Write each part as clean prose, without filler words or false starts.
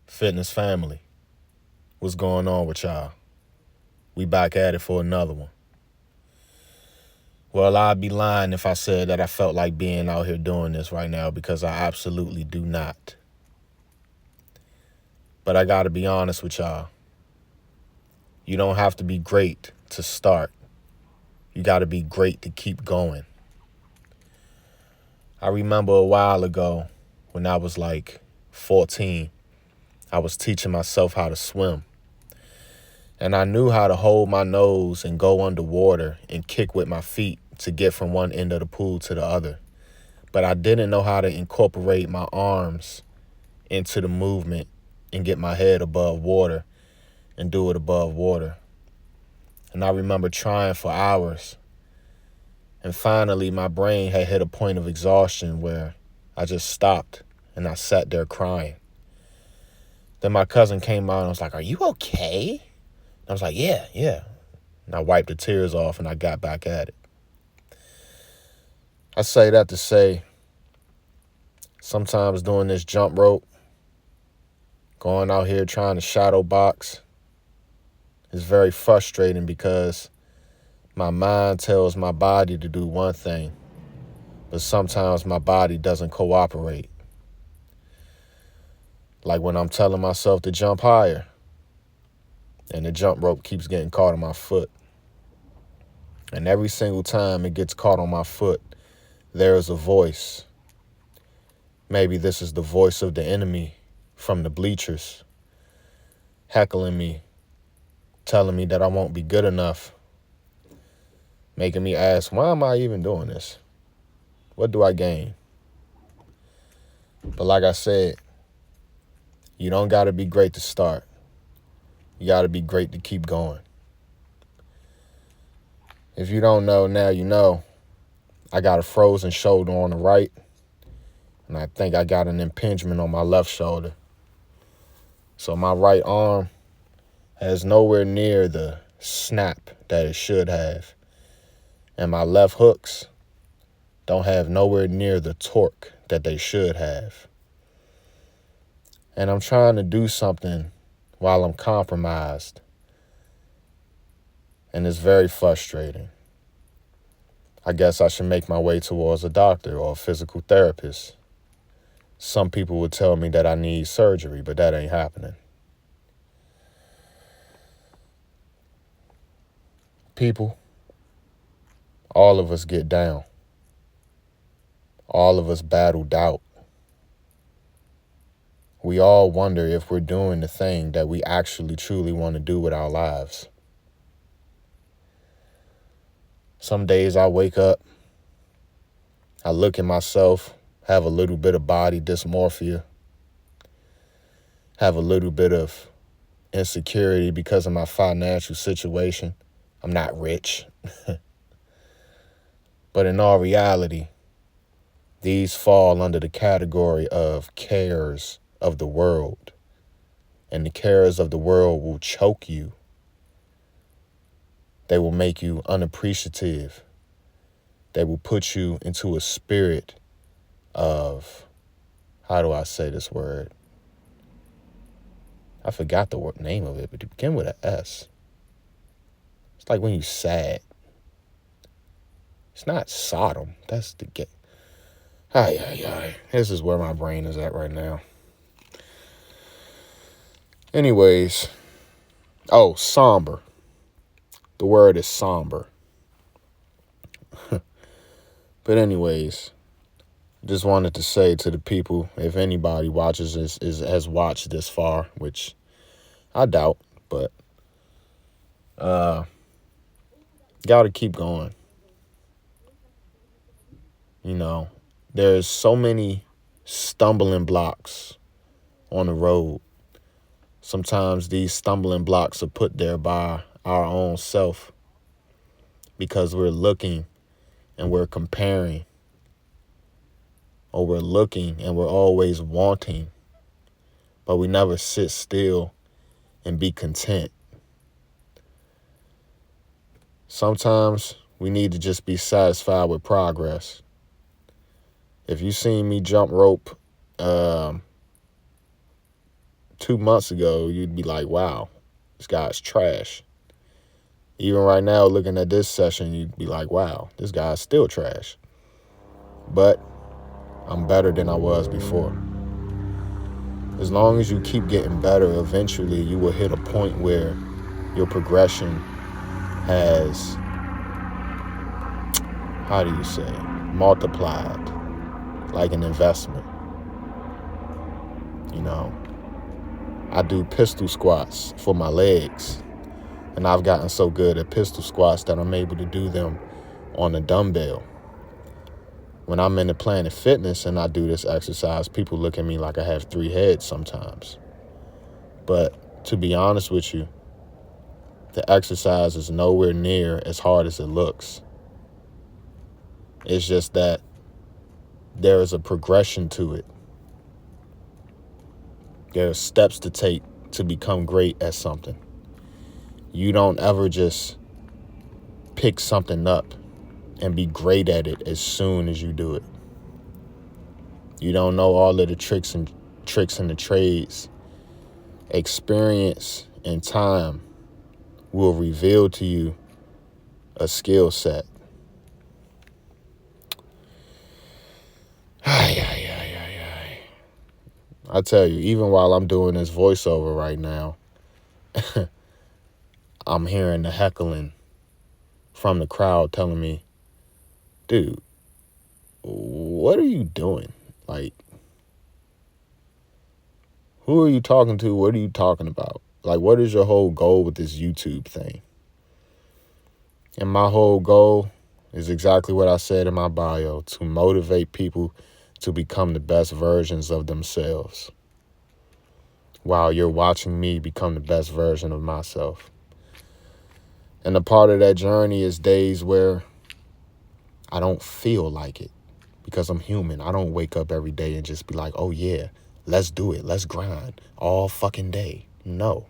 Fitness family, what's going on with y'all? We back at it for another one. Well, I'd be lying if I said that I felt like being out here doing this right now, because I absolutely do not. But I gotta be honest with y'all. You don't have to be great to start. You gotta be great to keep going. I remember a while ago when I was like 14, I was teaching myself how to swim. And I knew how to hold my nose and go underwater and kick with my feet to get from one end of the pool to the other. But I didn't know how to incorporate my arms into the movement and get my head above water and do it above water. And I remember trying for hours. And finally, my brain had hit a point of exhaustion where I just stopped and I sat there crying. Then my cousin came out and was like, "Are you okay?" I was like, yeah. And I wiped the tears off and I got back at it. I say that to say, sometimes doing this jump rope, going out here trying to shadow box, is very frustrating because my mind tells my body to do one thing, but sometimes my body doesn't cooperate. Like when I'm telling myself to jump higher, and the jump rope keeps getting caught on my foot. And every single time it gets caught on my foot, there is a voice. Maybe this is the voice of the enemy from the bleachers, heckling me, telling me that I won't be good enough, making me ask, why am I even doing this? What do I gain? But like I said, you don't got to be great to start. You got to be great to keep going. If you don't know, now you know. I got a frozen shoulder on the right, and I think I got an impingement on my left shoulder. So my right arm has nowhere near the snap that it should have. And my left hooks don't have nowhere near the torque that they should have. And I'm trying to do something while I'm compromised. And it's very frustrating. I guess I should make my way towards a doctor or a physical therapist. Some people would tell me that I need surgery, but that ain't happening. People, all of us get down. All of us battle doubt. We all wonder if we're doing the thing that we actually truly want to do with our lives. Some days I wake up, I look at myself, have a little bit of body dysmorphia, have a little bit of insecurity because of my financial situation. I'm not rich. But in all reality, these fall under the category of cares of the world. And the cares of the world will choke you. They will make you unappreciative. They will put you into a spirit of, how do I say this word? I forgot the name of it, but it began with an S. It's like when you sad. It's not Sodom. That's the gay. Ay. This is where my brain is at right now. Anyways. Oh, somber. The word is somber. But anyways, just wanted to say to the people, if anybody watches this, has watched this far, which I doubt, but gotta keep going. You know, there's so many stumbling blocks on the road. Sometimes these stumbling blocks are put there by our own self because we're looking and we're comparing, or we're looking and we're always wanting, but we never sit still and be content. Sometimes we need to just be satisfied with progress. If you seen me jump rope 2 2 months ago, you'd be like, wow, this guy's trash. Even right now, looking at this session, you'd be like, wow, this guy's still trash. But I'm better than I was before. As long as you keep getting better, eventually you will hit a point where your progression has, how do you say, multiplied like an investment. You know, I do pistol squats for my legs, and I've gotten so good at pistol squats that I'm able to do them on a dumbbell. When I'm in the Planet Fitness and I do this exercise, people look at me like I have 3 heads sometimes. But to be honest with you, the exercise is nowhere near as hard as it looks. It's just that there is a progression to it. There are steps to take to become great at something. You don't ever just pick something up and be great at it as soon as you do it. You don't know all of the tricks and the trades. Experience and time will reveal to you a skill set. I tell you, even while I'm doing this voiceover right now, I'm hearing the heckling from the crowd telling me, dude, what are you doing? Like, who are you talking to? What are you talking about? Like, what is your whole goal with this YouTube thing? And my whole goal is exactly what I said in my bio, to motivate people to become the best versions of themselves while you're watching me become the best version of myself. And a part of that journey is days where I don't feel like it, because I'm human. I don't wake up every day and just be like, oh yeah, let's do it. Let's grind all fucking day. No.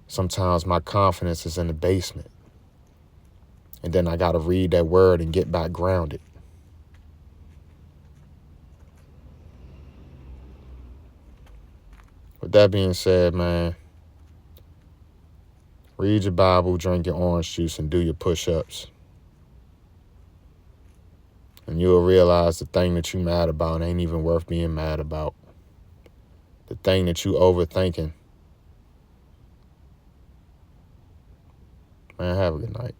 Sometimes my confidence is in the basement. And then I got to read that word and get back grounded. With that being said, man, read your Bible, drink your orange juice, and do your push-ups. And you'll realize the thing that you're mad about ain't even worth being mad about. The thing that you overthinking. Man, have a good night.